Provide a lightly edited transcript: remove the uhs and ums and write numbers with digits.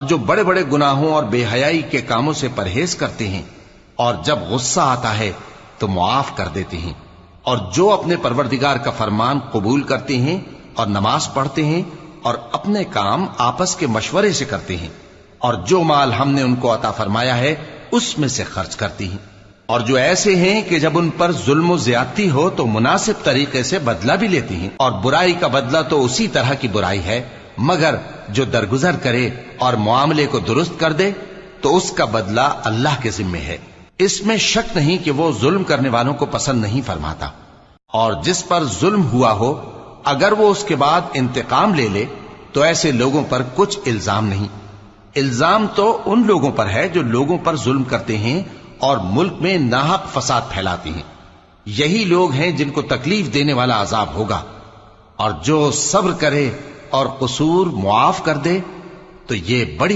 جو بڑے بڑے گناہوں اور بے حیائی کے کاموں سے پرہیز کرتے ہیں اور جب غصہ آتا ہے تو معاف کر دیتے ہیں، اور جو اپنے پروردگار کا فرمان قبول کرتے ہیں اور نماز پڑھتے ہیں اور اپنے کام آپس کے مشورے سے کرتے ہیں، اور جو مال ہم نے ان کو عطا فرمایا ہے اس میں سے خرچ کرتی ہیں، اور جو ایسے ہیں کہ جب ان پر ظلم و زیادتی ہو تو مناسب طریقے سے بدلہ بھی لیتی ہیں، اور برائی کا بدلہ تو اسی طرح کی برائی ہے، مگر جو درگزر کرے اور معاملے کو درست کر دے تو اس کا بدلہ اللہ کے ذمے ہے۔ اس میں شک نہیں کہ وہ ظلم کرنے والوں کو پسند نہیں فرماتا، اور جس پر ظلم ہوا ہو اگر وہ اس کے بعد انتقام لے لے تو ایسے لوگوں پر کچھ الزام نہیں۔ الزام تو ان لوگوں پر ہے جو لوگوں پر ظلم کرتے ہیں اور ملک میں ناحق فساد پھیلاتے ہیں، یہی لوگ ہیں جن کو تکلیف دینے والا عذاب ہوگا، اور جو صبر کرے اور قصور معاف کر دے تو یہ بڑی